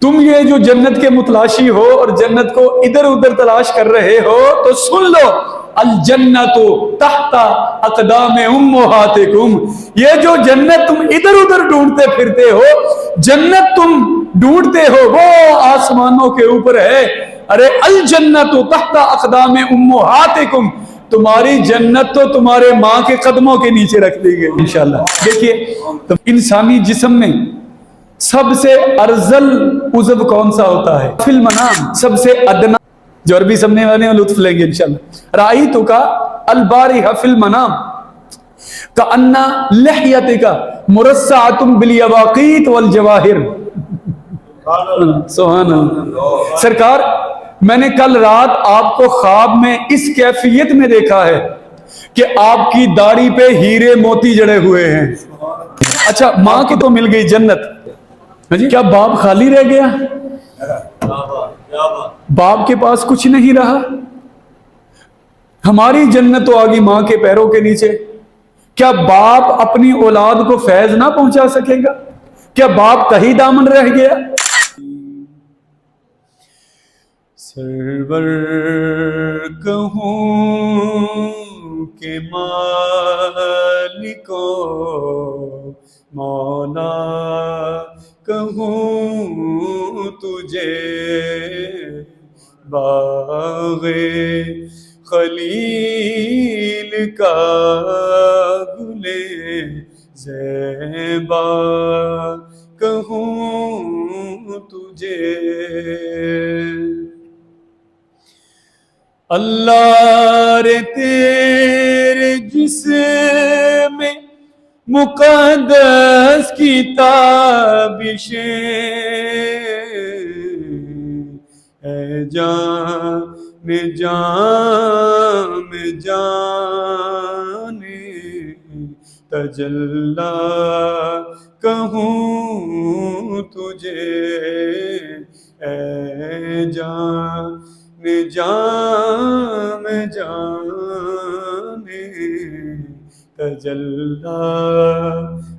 تم یہ جو جنت کے متلاشی ہو اور جنت کو ادھر ادھر تلاش کر رہے ہو تو سن لو، الجنت تحت اقدام امہاتکم، یہ جو جنت تم ادھر ادھر ڈھونڈتے پھرتے ہو، جنت تم ڈھونڈتے ہو وہ آسمانوں کے اوپر ہے۔ ارے الجنت تحت اقدام امہاتکم، تمہاری جنت تو تمہارے ماں کے قدموں کے نیچے رکھ دی گئی انشاءاللہ۔ دیکھیے انسانی جسم میں سب سے ارذل عضو کون سا ہوتا ہے؟ فی المنام، سب سے ادنا، جو عربی سمجھنے والے ہیں لطف لیں گے انشاءاللہ۔ رأیتک البارحہ فی المنام کأن لحیتک مرصعۃ بالیواقیت والجواہر۔ سبحان اللہ۔ سرکار میں نے کل رات آپ کو خواب میں اس کیفیت میں دیکھا ہے کہ آپ کی داڑھی پہ ہیرے موتی جڑے ہوئے ہیں۔ اچھا ماں کی تو مل گئی جنت، کیا باپ خالی رہ گیا؟ باپ کے پاس کچھ نہیں رہا؟ ہماری جنت تو آگی ماں کے پیروں کے نیچے۔ کیا باپ اپنی اولاد کو فیض نہ پہنچا سکے گا؟ کیا باپ کہیں دامن رہ گیا؟ سرور کہوں کہ مالکو مولا کہوں تجھے باغ خلیل کا گلے زیبا کہوں تجھے۔ اللہ رے تیرے جسم میں مقدس کی تابشیں، اے جان جام جان تجلی کہوں تجھے، اے جان جام جان تجلی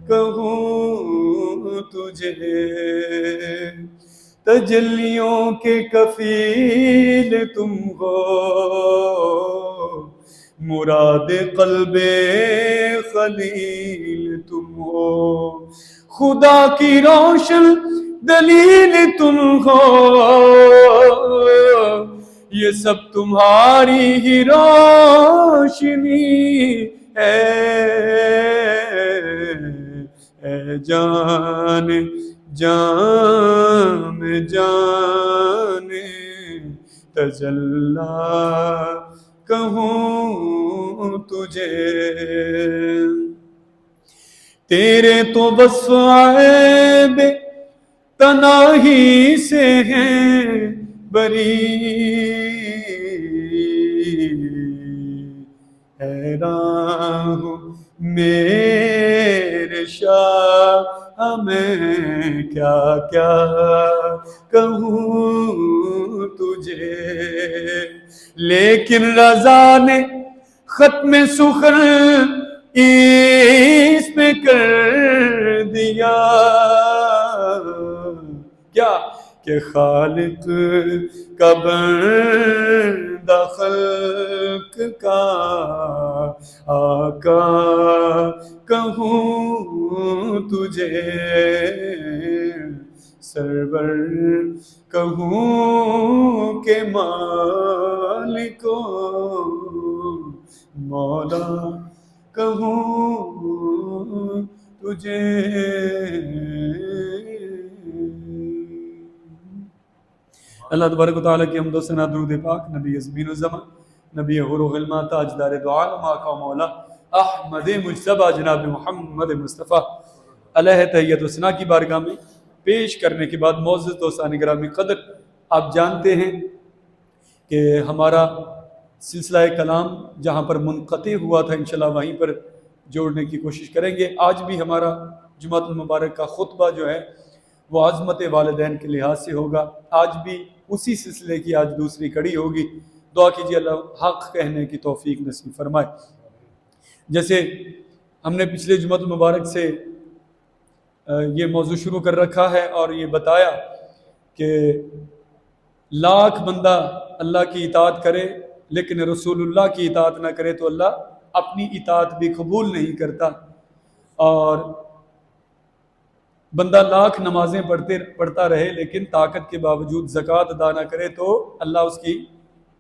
کہوں تجھے۔ تجلیوں کے کفیل تم ہو، مراد قلب خلیل تم ہو، خدا کی روشن دلیل تم ہو، یہ سب تمہاری ہی روشنی ہے، اے جان جام جان تجلی کہوں تجھے۔ تیرے تو وصف عیب تناہی سے ہیں بری، حیران ہوں میرے شاہ میں کیا کیا کہوں تجھے، لیکن رضا نے ختم سخن اس پہ کر دیا، کیا کہ خالق کا بندہ خلق کا آقا کہوں تجھے، سرور کہوں کہ مالکو مولا کہوں تجھے۔ اللہ تبارک و تعالیٰ کی حمد و ثنا، درود پاک نبی زمین و زمان، نبی حور و غلما، تاجدار دو عالم، آقا و مولا احمد مجتبیٰ جناب محمد مصطفیٰ علیہ تحیت و ثنا کی بارگاہ میں پیش کرنے کے بعد معزز دوستان گرامی قدر، آپ جانتے ہیں کہ ہمارا سلسلہ کلام جہاں پر منقطع ہوا تھا انشاءاللہ وہیں پر جوڑنے کی کوشش کریں گے۔ آج بھی ہمارا جمعۃ المبارک کا خطبہ جو ہے وہ عظمت والدین کے لحاظ سے ہوگا۔ آج بھی اسی سلسلے کی آج دوسری کڑی ہوگی۔ دعا کیجیے اللہ حق کہنے کی توفیق نصیب فرمائے۔ جیسے ہم نے پچھلے جمعۃ المبارک سے یہ موضوع شروع کر رکھا ہے اور یہ بتایا کہ لاکھ بندہ اللہ کی اطاعت کرے لیکن رسول اللہ کی اطاعت نہ کرے تو اللہ اپنی اطاعت بھی قبول نہیں کرتا. اور بندہ لاکھ نمازیں پڑھتا رہے لیکن طاقت کے باوجود زکوٰۃ ادا نہ کرے تو اللہ اس کی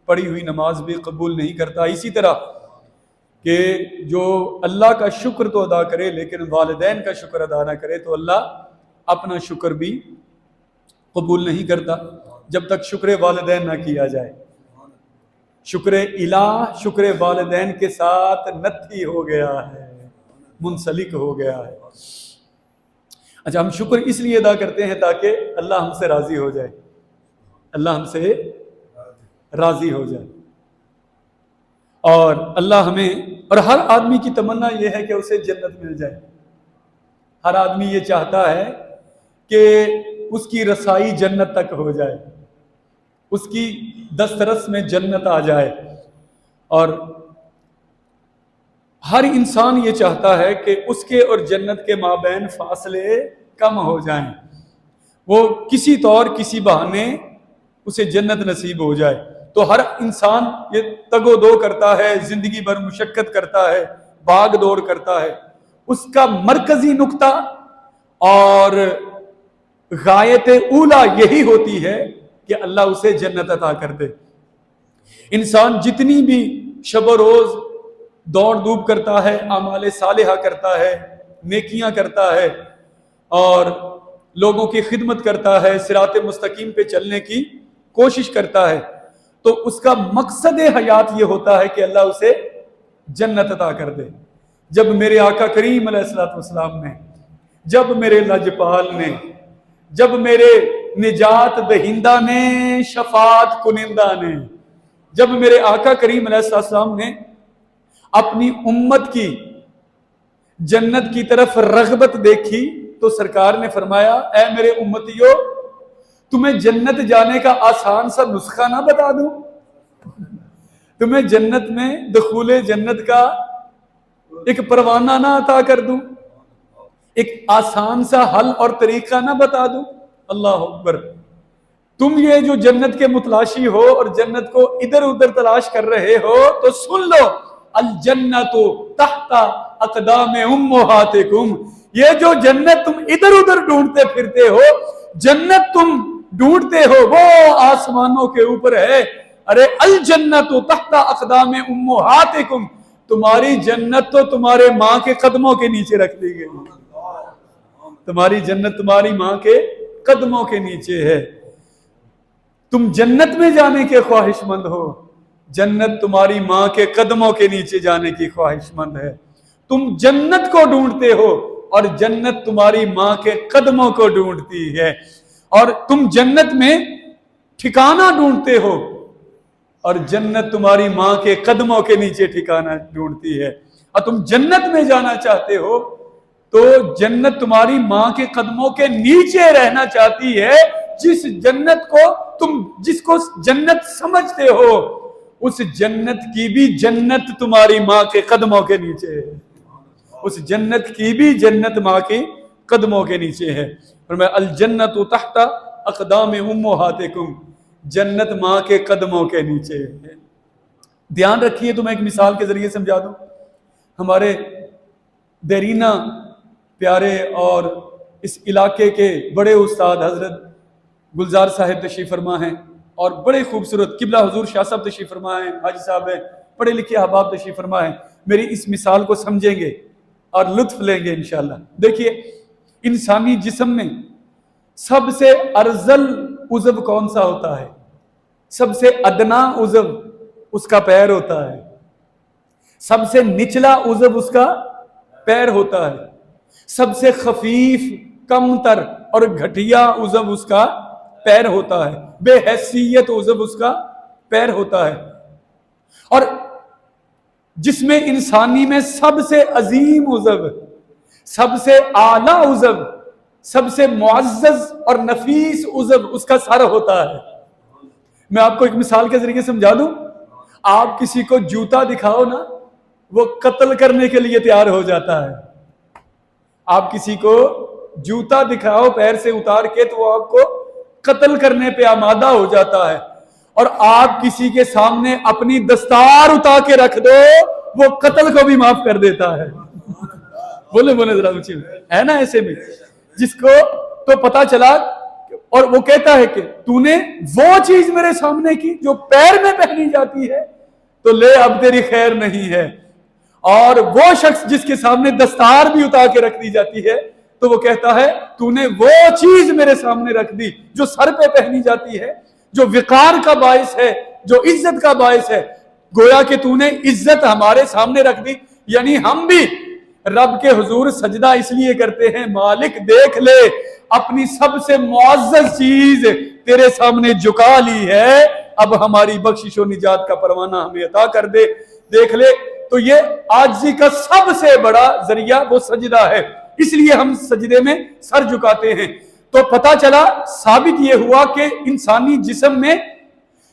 پڑھی ہوئی نماز بھی قبول نہیں کرتا. اسی طرح کہ جو اللہ کا شکر تو ادا کرے لیکن والدین کا شکر ادا نہ کرے تو اللہ اپنا شکر بھی قبول نہیں کرتا جب تک شکر والدین نہ کیا جائے. شکر الہ شکر والدین کے ساتھ نتھی ہو گیا ہے، منسلک ہو گیا ہے. اچھا، ہم شکر اس لیے ادا کرتے ہیں تاکہ اللہ ہم سے راضی ہو جائے، اللہ ہم سے راضی ہو جائے. اور اللہ ہمیں، اور ہر آدمی کی تمنا یہ ہے کہ اسے جنت مل جائے. ہر آدمی یہ چاہتا ہے کہ اس کی رسائی جنت تک ہو جائے، اس کی دسترس میں جنت آ جائے. اور ہر انسان یہ چاہتا ہے کہ اس کے اور جنت کے مابین فاصلے کم ہو جائیں، وہ کسی طور کسی بہانے اسے جنت نصیب ہو جائے. تو ہر انسان یہ تگ و دو کرتا ہے، زندگی بھر مشقت کرتا ہے، بھاگ دوڑ کرتا ہے. اس کا مرکزی نقطہ اور غایت اولا یہی ہوتی ہے کہ اللہ اسے جنت عطا کر دے. انسان جتنی بھی شب و روز دوڑ دھوپ کرتا ہے، اعمال صالحہ کرتا ہے، نیکیاں کرتا ہے اور لوگوں کی خدمت کرتا ہے، صراط مستقیم پہ چلنے کی کوشش کرتا ہے، تو اس کا مقصد حیات یہ ہوتا ہے کہ اللہ اسے جنت عطا کر دے. جب میرے آقا کریم علیہ الصلوۃ والسلام نے، جب میرے لجپال نے، جب میرے نجات دہندہ نے، شفاعت کنندہ نے، جب میرے آقا کریم علیہ السلام نے اپنی امت کی جنت کی طرف رغبت دیکھی تو سرکار نے فرمایا، اے میرے امتیو، تمہیں جنت جانے کا آسان سا نسخہ نہ بتا دوں؟ تمہیں جنت میں دخول جنت کا ایک پروانہ نہ عطا کر دوں؟ ایک آسان سا حل اور طریقہ نہ بتا دوں؟ اللہ اکبر. تم یہ جو جنت کے متلاشی ہو اور جنت کو ادھر ادھر تلاش کر رہے ہو تو سن لو، الجنت تحت اقدام امہاتکم. یہ جو جنت تم ادھر ادھر ڈھونڈتے پھرتے ہو، جنت تم ڈھونڈتے ہو وہ آسمانوں کے اوپر ہے. ارے الجنت تحت اقدام امہاتکم، تمہاری جنت تو تمہارے ماں کے قدموں کے نیچے رکھ دی گئی. تمہاری جنت تمہاری ماں کے قدموں کے نیچے ہے. تم جنت میں جانے کے خواہش مند ہو، جنت تمہاری ماں کے قدموں کے نیچے جانے کی خواہش مند ہے. تم جنت کو ڈھونڈتے ہو اور جنت تمہاری ماں کے قدموں کو ڈھونڈتی ہے. اور تم جنت میں ٹھکانہ ڈھونڈتے ہو اور جنت تمہاری ماں کے قدموں کے نیچے ٹھکانہ ڈھونڈتی ہے. اور تم جنت میں جانا چاہتے ہو تو جنت تمہاری ماں کے قدموں کے نیچے رہنا چاہتی ہے. جس جنت کو تم جس کو جنت سمجھتے ہو، اس جنت کی بھی جنت تمہاری ماں کے قدموں کے نیچے ہے. اس جنت کی بھی جنت ماں کے قدموں کے نیچے ہے. اور میں الجنت تحت اقدام امہاتکم، جنت ماں کے قدموں کے نیچے ہے. دھیان رکھیے، تو میں ایک مثال کے ذریعے سمجھا دوں. ہمارے دیرینہ پیارے اور اس علاقے کے بڑے استاد حضرت گلزار صاحب تشریف فرما ہیں اور بڑے خوبصورت قبلہ حضور شاہ صاحب تشریف فرما ہیں، حاجی صاحب ہیں، پڑھے لکھے احباب تشریف فرما ہیں. میری اس مثال کو سمجھیں گے اور لطف لیں گے انشاءاللہ. دیکھیے، انسانی جسم میں سب سے ارذل عضو کون سا ہوتا ہے؟ سب سے ادنا عضو اس کا پیر ہوتا ہے. سب سے نچلا عضو اس کا پیر ہوتا ہے. سب سے خفیف، کم تر اور گھٹیا عضو اس کا پیر ہوتا ہے. بے حیثیت عضو اس کا پیر ہوتا ہے. اور جسم انسانی میں سب سے عظیم عضو، سب سے اعلیٰ عضو، سب سے معزز اور نفیس عضو اس کا سر ہوتا ہے. میں آپ کو ایک مثال کے ذریعے سمجھا دوں. آپ کسی کو جوتا دکھاؤ نا، وہ قتل کرنے کے لیے تیار ہو جاتا ہے. آپ کسی کو جوتا دکھاؤ پیر سے اتار کے تو وہ آپ کو قتل کرنے پہ آمادہ ہو جاتا ہے، اور آپ کسی کے سامنے اپنی دستار اٹھا کے رکھ دو، وہ قتل کو بھی معاف کر دیتا ہے. بولے ذرا اونچی ہے نا ایسے میں، جس کو تو پتا چلا، اور وہ کہتا ہے کہ تو نے وہ چیز میرے سامنے کی جو پیر میں پہنی جاتی ہے، تو لے اب تیری خیر نہیں ہے. اور وہ شخص جس کے سامنے دستار بھی اٹھا کے رکھ دی جاتی ہے، تو وہ کہتا ہے تو نے وہ چیز میرے سامنے رکھ دی جو سر پہ پہنی جاتی ہے، جو وقار کا باعث ہے، جو عزت کا باعث ہے. گویا کہ تو نے عزت ہمارے سامنے رکھ دی. یعنی ہم بھی رب کے حضور سجدہ اس لیے کرتے ہیں، مالک دیکھ لے اپنی سب سے معزز چیز تیرے سامنے جھکا لی ہے، اب ہماری بخشش و نجات کا پروانہ ہمیں عطا کر دے، دیکھ لے. تو یہ عاجزی کا سب سے بڑا ذریعہ وہ سجدہ ہے، اس لیے ہم سجدے میں سر جھکاتے ہیں. تو پتہ چلا، ثابت یہ ہوا کہ انسانی جسم میں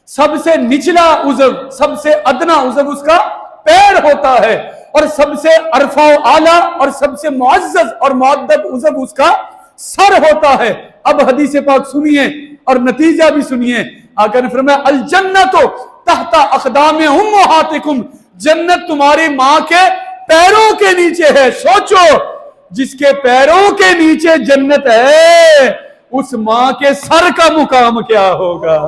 سب سے نچلا عضو، سب سے ادنا عضو اس کا پیر ہوتا ہے، اور سب سے عرفہ و اعلیٰ اور سب سے معزز اور مؤدب عضو اس کا سر ہوتا ہے. اب حدیث پاک سنیے اور نتیجہ بھی سنیے. آقا نے فرمایا الجنت تحت اقدام امہاتکم، جنت تمہاری ماں کے پیروں کے نیچے ہے. سوچو، جس کے پیروں کے نیچے جنت ہے، اس ماں کے سر کا مقام کیا ہوگا.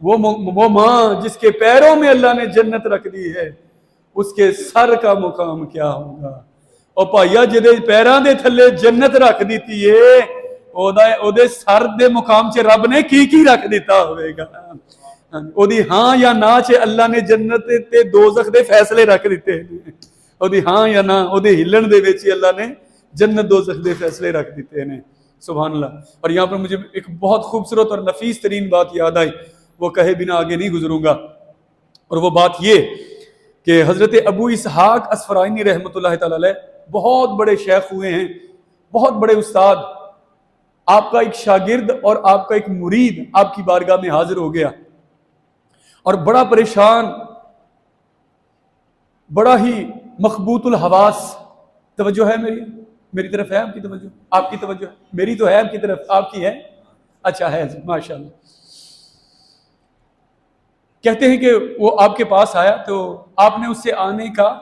وہ ماں جس کے پیروں میں اللہ نے جنت رکھ دی ہے، اس کے سر کا مقام کیا ہوگا. اور پائیا جدے پیران دے تھلے جنت رکھ دیتی ہے، او دے سر دے مقام چے رب نے کی رکھ دیتا ہوئے گا. او دی ہاں یا نا چے اللہ نے جنت تے دوزخ دے فیصلے رکھ دیتے ہیں. او دی ہاں یا نا، او دے ہلن دے ویچی اللہ نے جنت دوزخ دے فیصلے رکھ دیتے ہیں. سبحان اللہ. اور یہاں پر مجھے ایک بہت خوبصورت اور نفیس ترین بات یاد آئی، وہ کہے بنا آگے نہیں گزروں گا. اور وہ بات یہ کہ حضرت ابو اسحاق اصفرائینی رحمۃ اللہ تعالی علیہ بہت بڑے شیخ ہوئے ہیں، بہت بڑے استاد. آپ کا ایک شاگرد اور آپ کا ایک مرید آپ کی بارگاہ میں حاضر ہو گیا، اور بڑا پریشان، بڑا ہی مخبوط الحواس. توجہ ہے میری طرف ہے؟ آپ کی توجہ؟ آپ کی توجہ ہے؟ میری تو ہے آپ کی طرف، آپ کی ہے؟ اچھا ہے، ماشاءاللہ. کہتے ہیں کہ وہ آپ کے پاس آیا تو آپ نے اس سے آنے کا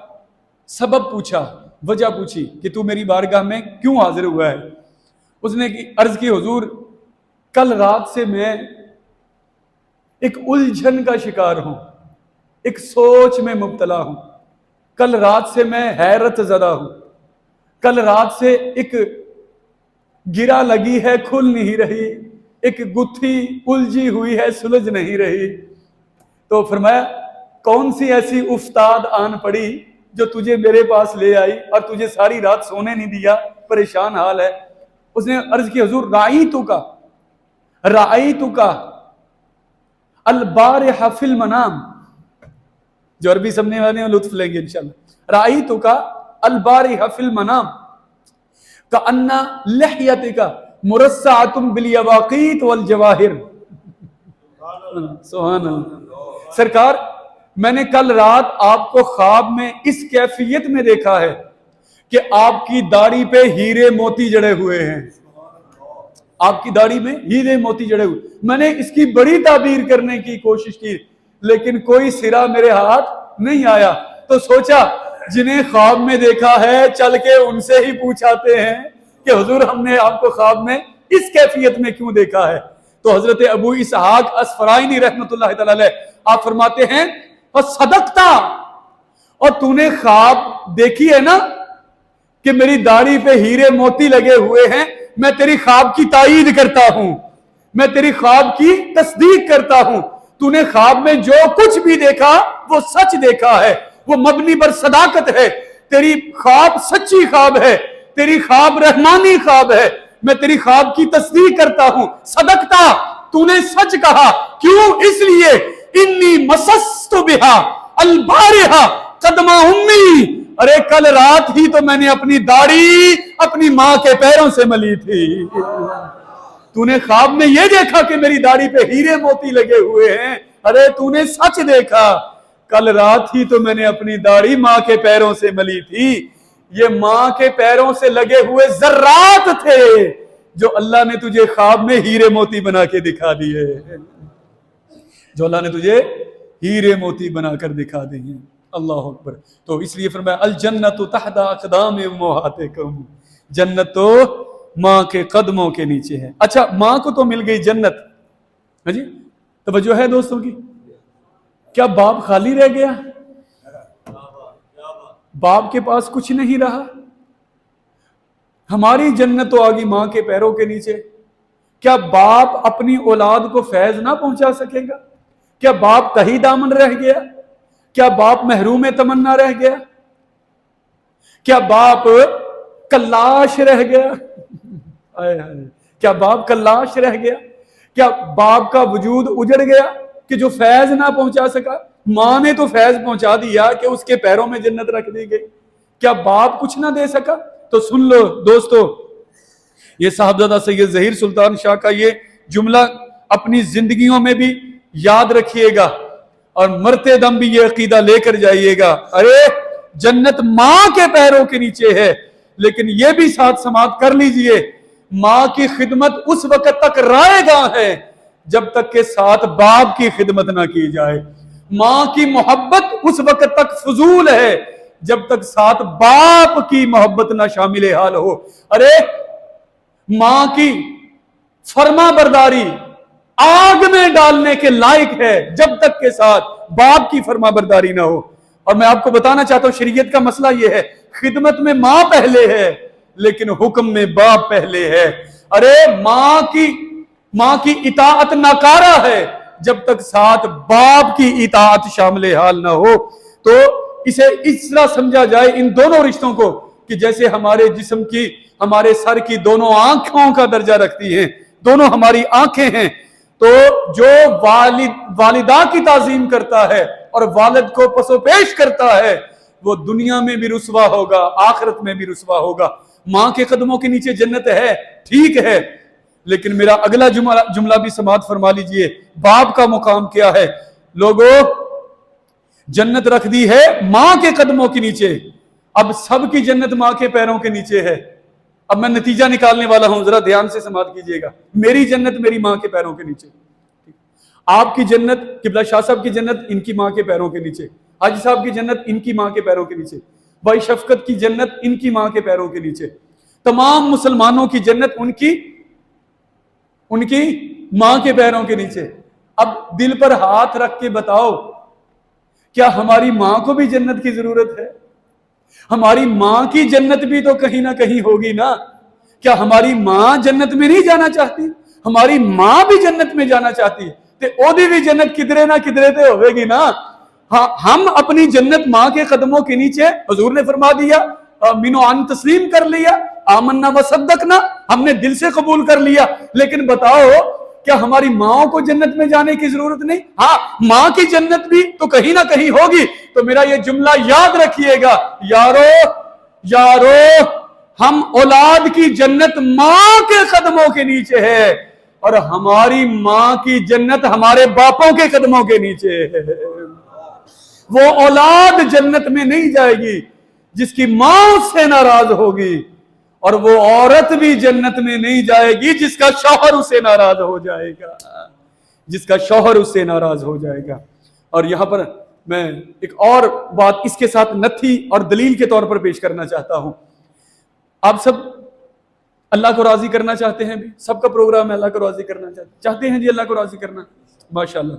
سبب پوچھا، وجہ پوچھی کہ تو میری بارگاہ میں کیوں حاضر ہوا ہے. اس نے عرض کی حضور کل رات سے میں ایک الجھن کا شکار ہوں، ایک سوچ میں مبتلا ہوں. کل رات سے میں حیرت زدہ ہوں. کل رات سے ایک گرا لگی ہے، کھل نہیں رہی، ایک گتھی الجھی ہوئی ہے، سلجھ نہیں رہی. تو فرمایا کون سی ایسی افتاد آن پڑی جو تجھے میرے پاس لے آئی اور تجھے ساری رات سونے نہیں دیا، پریشان حال ہے. اس نے عرض کی حضور رأیتک البارح فی المنام. جو عربی سمجھنے والے ہیں لطف لیں گے انشاءاللہ. رأیتک البارح فی المنام کأن لحیتک مرصعۃ بالیواقیت والجواہر. سبحان اللہ. سرکار میں نے کل رات آپ کو خواب میں اس کیفیت میں دیکھا ہے کہ آپ کی داڑھی پہ ہیرے موتی جڑے ہوئے ہیں. آپ کی داڑھی میں ہیرے موتی جڑے ہوئے. میں نے اس کی بڑی تعبیر کرنے کی کوشش کی لیکن کوئی سرا میرے ہاتھ نہیں آیا. تو سوچا جنہیں خواب میں دیکھا ہے چل کے ان سے ہی پوچھاتے ہیں کہ حضور ہم نے آپ کو خواب میں اس کیفیت میں کیوں دیکھا ہے. تو حضرت ابو اسحاق اصفرائینی رحمۃ اللہ تعالی علیہ آپ فرماتے ہیں صدقتا، اور تو نے خواب دیکھی ہے نا کہ میری داڑھی پہ ہیرے موتی لگے ہوئے ہیں، میں تیری خواب کی تائید کرتا ہوں، میں تیری خواب کی تصدیق کرتا ہوں. تو نے خواب میں جو کچھ بھی دیکھا وہ سچ دیکھا ہے، وہ مبنی پر صداقت ہے. تیری خواب سچی خواب ہے، تیری خواب رحمانی خواب ہے، میں تیری خواب کی تصدیق کرتا ہوں. صدقتا، تو نے سچ کہا. کیوں؟ اس لیے انی مسست بہا البارحہ قدم امی. ارے کل رات ہی تو میں نے اپنی داڑھی اپنی ماں کے پیروں سے ملی تھی. تو نے خواب میں یہ دیکھا کہ میری داڑھی پہ ہیرے موتی لگے ہوئے ہیں. ارے تو نے سچ دیکھا، کل رات ہی تو میں نے اپنی داڑھی ماں کے پیروں سے ملی تھی. یہ ماں کے پیروں سے لگے ہوئے ذرات تھے جو اللہ نے تجھے خواب میں ہیرے موتی بنا کے دکھا دیے، جو اللہ نے تجھے ہیرے موتی بنا کر دکھا دیے۔ اللہ اکبر۔ تو اس لیے فرمایا الجنت تحت اقدام امہاتکم، جنت تو ماں کے قدموں کے نیچے ہے۔ اچھا، ماں کو تو مل گئی جنت، ہاں جی، توجہ ہے دوستوں کی؟ کیا باپ خالی رہ گیا؟ باپ کے پاس کچھ نہیں رہا؟ ہماری جنت تو آگی ماں کے پیروں کے نیچے۔ کیا باپ اپنی اولاد کو فیض نہ پہنچا سکے گا؟ کیا باپ تہی دامن رہ گیا؟ کیا باپ محروم تمنا رہ گیا؟ کیا باپ کلاش رہ گیا؟ کیا باپ کلاش رہ گیا؟ کیا باپ کا وجود اجڑ گیا کہ جو فیض نہ پہنچا سکا؟ ماں نے تو فیض پہنچا دیا کہ اس کے پیروں میں جنت رکھ دی گئی۔ کیا باپ کچھ نہ دے سکا؟ تو سن لو دوستو، یہ صاحبزادہ سید ظہیر سلطان شاہ کا یہ جملہ اپنی زندگیوں میں بھی یاد رکھیے گا اور مرتے دم بھی یہ عقیدہ لے کر جائیے گا۔ ارے جنت ماں کے پیروں کے نیچے ہے، لیکن یہ بھی ساتھ سماعت کر لیجئے، ماں کی خدمت اس وقت تک رائے گاں ہے جب تک کہ ساتھ باپ کی خدمت نہ کی جائے۔ ماں کی محبت اس وقت تک فضول ہے جب تک ساتھ باپ کی محبت نہ شامل حال ہو۔ ارے ماں کی فرما برداری آگ میں ڈالنے کے لائق ہے جب تک کے ساتھ باپ کی فرما برداری نہ ہو۔ اور میں آپ کو بتانا چاہتا ہوں شریعت کا مسئلہ یہ ہے، خدمت میں ماں پہلے ہے لیکن حکم میں باپ پہلے ہے۔ ارے ماں کی اطاعت ناکارہ ہے جب تک ساتھ باپ کی اطاعت شامل حال نہ ہو۔ تو اسے اس طرح سمجھا جائے ان دونوں رشتوں کو کہ جیسے ہمارے جسم کی، ہمارے سر کی دونوں آنکھوں کا درجہ رکھتی ہیں، دونوں ہماری آنکھیں ہیں۔ تو جو والدہ کی تعظیم کرتا ہے اور والد کو پسو پیش کرتا ہے وہ دنیا میں بھی رسوا ہوگا، آخرت میں بھی رسوا ہوگا۔ ماں کے قدموں کے نیچے جنت ہے، ٹھیک ہے، لیکن میرا اگلا جملہ بھی سماعت فرما لیجئے، باپ کا مقام کیا ہے؟ لوگوں، جنت رکھ دی ہے ماں کے قدموں کے نیچے، اب سب کی جنت ماں کے پیروں کے نیچے ہے۔ اب میں نتیجہ نکالنے والا ہوں، ذرا دھیان سے سماعت کیجئے گا۔ میری جنت میری ماں کے پیروں کے نیچے، آپ کی جنت، قبلہ شاہ صاحب کی جنت ان کی ماں کے پیروں کے نیچے، حاجی صاحب کی جنت ان کی ماں کے پیروں کے نیچے، بھائی شفقت کی جنت ان کی ماں کے پیروں کے نیچے، تمام مسلمانوں کی جنت ان کی ماں کے پیروں کے نیچے۔ اب دل پر ہاتھ رکھ کے بتاؤ، کیا ہماری ماں کو بھی جنت کی ضرورت ہے؟ ہماری ماں کی جنت بھی تو کہیں نہ کہیں ہوگی نا۔ کیا ہماری ماں جنت میں نہیں جانا چاہتی؟ ہماری ماں بھی جنت میں جانا چاہتی ہے، تے اودی بھی جنت کدرے نہ کدرے تے ہوئے گی نا۔ ہاں، ہم اپنی جنت ماں کے قدموں کے نیچے، حضور نے فرما دیا مینو ان تسلیم کر لیا، آمنا و صدقنا، ہم نے دل سے قبول کر لیا، لیکن بتاؤ کیا ہماری ماں کو جنت میں جانے کی ضرورت نہیں؟ ہاں، ماں کی جنت بھی تو کہیں نہ کہیں ہوگی۔ تو میرا یہ جملہ یاد رکھیے گا، یارو ہم اولاد کی جنت ماں کے قدموں کے نیچے ہے اور ہماری ماں کی جنت ہمارے باپوں کے قدموں کے نیچے ہے۔ وہ اولاد جنت میں نہیں جائے گی جس کی ماں اس سے ناراض ہوگی، اور وہ عورت بھی جنت میں نہیں جائے گی جس کا شوہر اسے ناراض ہو جائے گا، جس کا شوہر اس سے ناراض ہو جائے گا۔ اور یہاں پر میں ایک اور بات اس کے ساتھ نتھی اور دلیل کے طور پر پیش کرنا چاہتا ہوں۔ آپ سب اللہ کو راضی کرنا چاہتے ہیں بھی، سب کا پروگرام ہے اللہ کو راضی کرنا چاہتے ہیں جی، اللہ کو راضی کرنا، ماشاءاللہ۔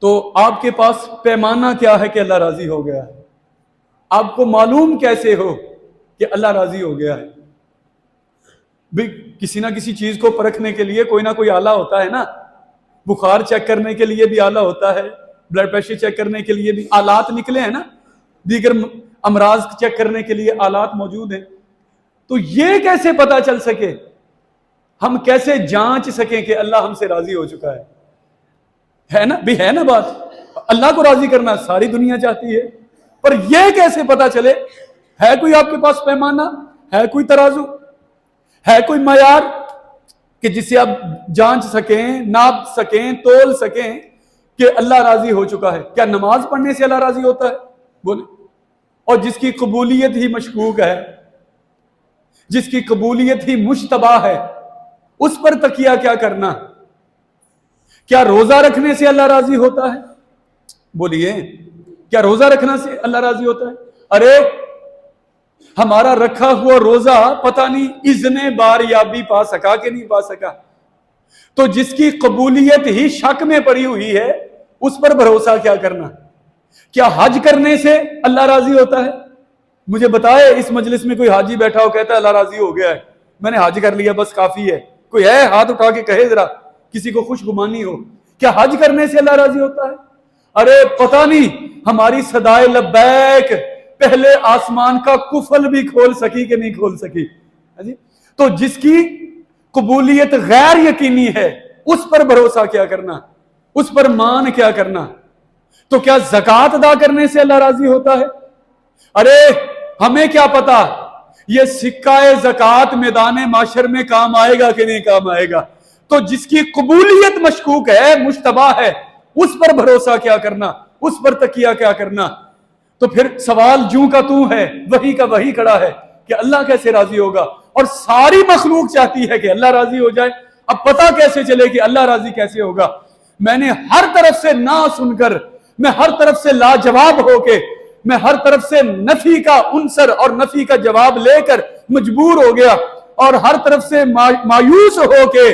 تو آپ کے پاس پیمانہ کیا ہے کہ اللہ راضی ہو گیا ہے؟ آپ کو معلوم کیسے ہو کہ اللہ راضی ہو گیا ہے؟ بھی کسی نہ کسی چیز کو پرکھنے کے لیے کوئی نہ کوئی آلہ ہوتا ہے نا، بخار چیک کرنے کے لیے بھی آلہ ہوتا ہے، بلڈ پریشر چیک کرنے کے لیے بھی آلات نکلے ہیں نا، دیگر امراض چیک کرنے کے لیے آلات موجود ہیں۔ تو یہ کیسے پتا چل سکے، ہم کیسے جانچ سکیں کہ اللہ ہم سے راضی ہو چکا ہے نا؟ بھی ہے نا بات، اللہ کو راضی کرنا ساری دنیا چاہتی ہے، پر یہ کیسے پتا چلے؟ ہے کوئی آپ کے پاس پیمانہ، ہے کوئی ترازو، ہے کوئی معیار کہ جس سے آپ جانچ سکیں، ناپ سکیں، تول سکیں کہ اللہ راضی ہو چکا ہے؟ کیا نماز پڑھنے سے اللہ راضی ہوتا ہے؟ بولے۔ اور جس کی قبولیت ہی مشکوک ہے، جس کی قبولیت ہی مشتبہ ہے، اس پر تکیہ کیا کرنا؟ کیا روزہ رکھنے سے اللہ راضی ہوتا ہے؟ بولیے، کیا روزہ رکھنا سے اللہ راضی ہوتا ہے؟ ارے ہمارا رکھا ہوا روزہ پتہ نہیں اذن بار یابی پا سکا کہ نہیں پا سکا، تو جس کی قبولیت ہی شک میں پڑی ہوئی ہے اس پر بھروسہ کیا کرنا؟ کیا حج کرنے سے اللہ راضی ہوتا ہے؟ مجھے بتائے اس مجلس میں کوئی حاجی بیٹھا ہو کہتا ہے اللہ راضی ہو گیا ہے، میں نے حج کر لیا بس کافی ہے، کوئی ہے ہاتھ اٹھا کے کہے ذرا، کسی کو خوش گمانی ہو، کیا حج کرنے سے اللہ راضی ہوتا ہے؟ ارے پتہ نہیں ہماری صدائے لبیک پہلے آسمان کا کفل بھی کھول سکی کہ نہیں کھول سکی؟ تو جس کی قبولیت غیر یقینی ہے اس پر بھروسہ کیا کرنا، اس پر مان کیا کرنا؟ تو کیا زکوٰۃ ادا کرنے سے اللہ راضی ہوتا ہے؟ ارے ہمیں کیا پتا یہ سکہ زکوٰۃ میدان معاشر میں کام آئے گا کہ نہیں کام آئے گا؟ تو جس کی قبولیت مشکوک ہے، مشتبہ ہے، اس پر بھروسہ کیا کرنا، اس پر تکیہ کیا کرنا؟ تو پھر سوال جوں کا تو ہے، وہی کا وہی کھڑا ہے کہ اللہ کیسے راضی ہوگا؟ اور ساری مخلوق چاہتی ہے کہ اللہ راضی ہو جائے، اب پتہ کیسے چلے کہ اللہ راضی کیسے ہوگا؟ میں نے ہر طرف سے نہ سن کر، میں ہر طرف سے لاجواب ہو کے، میں ہر طرف سے نفی کا عنصر اور نفی کا جواب لے کر مجبور ہو گیا، اور ہر طرف سے مایوس ہو کے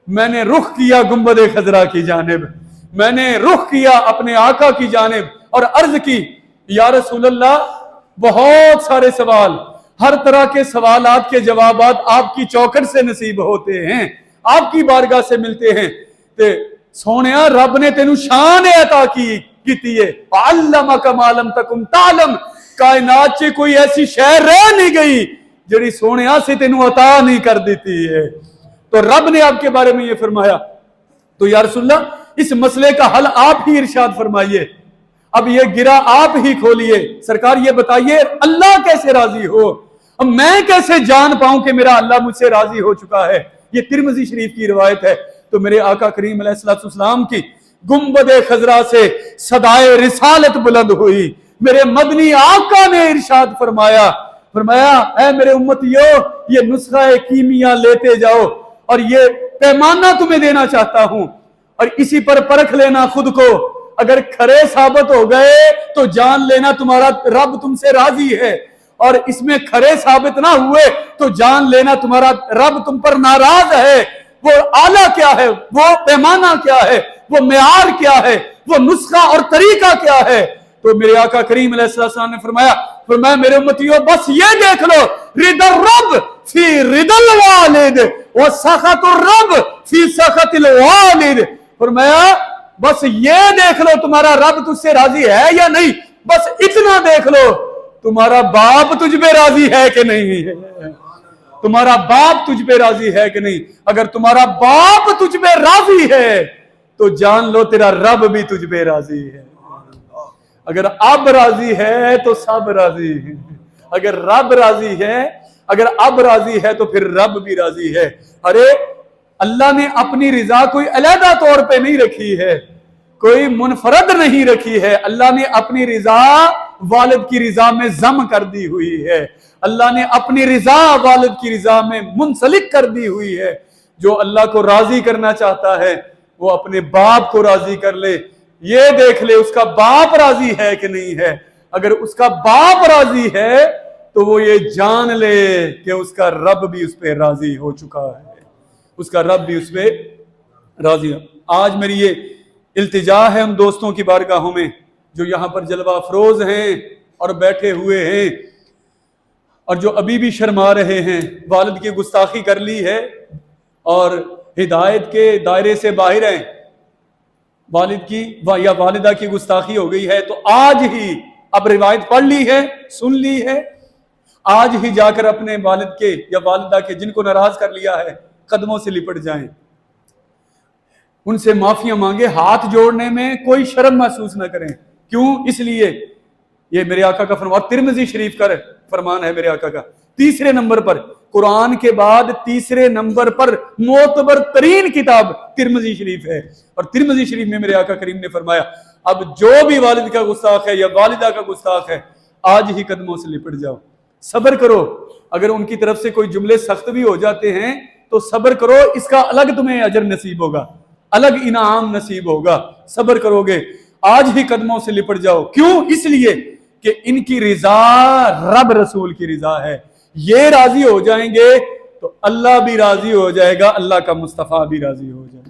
میں نے رخ کیا گنبد خضرا کی جانب، میں نے رخ کیا اپنے آقا کی جانب اور عرض کی یا رسول اللہ بہت سارے سوال، ہر طرح کے سوالات کے جوابات آپ کی چوکھٹ سے نصیب ہوتے ہیں، آپ کی بارگاہ سے ملتے ہیں، تے سونیا رب نے تینوں شان عطا کیتی ہے، علمک ما لم تکن تعلم، کائنات سے کوئی ایسی شے رہ نہیں گئی جڑی سونیا سے تینوں عطا نہیں کر دیتی ہے، تو رب نے آپ کے بارے میں یہ فرمایا، تو یا رسول اللہ اس مسئلے کا حل آپ ہی ارشاد فرمائیے، اب یہ گرہ آپ ہی کھولیے، سرکار یہ بتائیے اللہ کیسے راضی ہو؟ اب میں کیسے جان پاؤں کہ میرا اللہ مجھ سے راضی ہو چکا ہے؟ یہ ترمذی شریف کی روایت ہے۔ تو میرے آقا کریم علیہ السلام کی گنبد خضرا سے صدائے رسالت بلند ہوئی، میرے مدنی آقا نے ارشاد فرمایا اے میرے امتیو، یہ نسخہ کیمیا لیتے جاؤ اور یہ پیمانہ تمہیں دینا چاہتا ہوں، اور اسی پر پرکھ لینا خود کو، اگر کھرے ثابت ہو گئے تو جان لینا تمہارا رب تم سے راضی ہے، اور اس میں کھرے ثابت نہ ہوئے تو جان لینا تمہارا رب تم پر ناراض ہے۔ وہ آلہ کیا ہے، وہ پیمانہ کیا ہے، وہ معیار کیا ہے، وہ نسخہ اور طریقہ کیا ہے؟ تو میرے آقا کریم علیہ السلام نے فرمایا میرے امتیوں بس یہ دیکھ لو، رضا الرب فی رضا الوالد وسخط الرب فی سخط الوالد، فرمایا بس یہ دیکھ لو تمہارا رب تجھ سے راضی ہے یا نہیں، بس اتنا دیکھ لو تمہارا باپ تجھ پہ راضی ہے کہ نہیں ہے، تمہارا باپ تجھ پہ راضی ہے کہ نہیں؟ اگر تمہارا باپ تجھ پہ راضی ہے تو جان لو تیرا رب بھی تجھ پہ راضی ہے، اگر اب راضی ہے تو سب راضی ہیں، اگر رب راضی ہے، اگر اب راضی ہے تو پھر رب بھی راضی ہے۔ ارے اللہ نے اپنی رضا کوئی علیحدہ طور پہ نہیں رکھی ہے، کوئی منفرد نہیں رکھی ہے، اللہ نے اپنی رضا والد کی رضا میں ضم کر دی ہوئی ہے، اللہ نے اپنی رضا والد کی رضا میں منسلک کر دی ہوئی ہے۔ جو اللہ کو راضی کرنا چاہتا ہے وہ اپنے باپ کو راضی کر لے، یہ دیکھ لے اس کا باپ راضی ہے کہ نہیں ہے، اگر اس کا باپ راضی ہے تو وہ یہ جان لے کہ اس کا رب بھی اس پہ راضی ہو چکا ہے، اس کا رب بھی اس پہ راضی ہے۔ آج میری یہ التجا ہے ہم دوستوں کی بارگاہوں میں جو یہاں پر جلوہ افروز ہیں اور بیٹھے ہوئے ہیں اور جو ابھی بھی شرما رہے ہیں، والد کی گستاخی کر لی ہے اور ہدایت کے دائرے سے باہر ہیں، والد کی یا والدہ کی گستاخی ہو گئی ہے، تو آج ہی اب روایت پڑھ لی ہے، سن لی ہے، آج ہی جا کر اپنے والد کے یا والدہ کے جن کو ناراض کر لیا ہے قدموں سے لپٹ جائیں، ان سے معافیاں مانگے، ہاتھ جوڑنے میں کوئی شرم محسوس نہ کریں۔ کیوں؟ اس لیے یہ میرے آقا کا فرمان، ترمذی شریف کا فرمان ہے میرے آقا کا، تیسرے نمبر پر، قرآن کے بعد تیسرے نمبر پر معتبر ترین کتاب ترمذی شریف ہے، اور ترمذی شریف میں میرے آقا کریم نے فرمایا اب جو بھی والد کا گستاخ ہے یا والدہ کا گستاخ ہے آج ہی قدموں سے لپٹ جاؤ، صبر کرو، اگر ان کی طرف سے کوئی جملے سخت بھی ہو جاتے ہیں تو صبر کرو، اس کا الگ تمہیں اجر نصیب ہوگا، الگ انعام نصیب ہوگا، صبر کرو گے۔ آج ہی قدموں سے لپٹ جاؤ، کیوں؟ اس لیے کہ ان کی رضا رب رسول کی رضا ہے، یہ راضی ہو جائیں گے تو اللہ بھی راضی ہو جائے گا، اللہ کا مصطفیٰ بھی راضی ہو جائے گا۔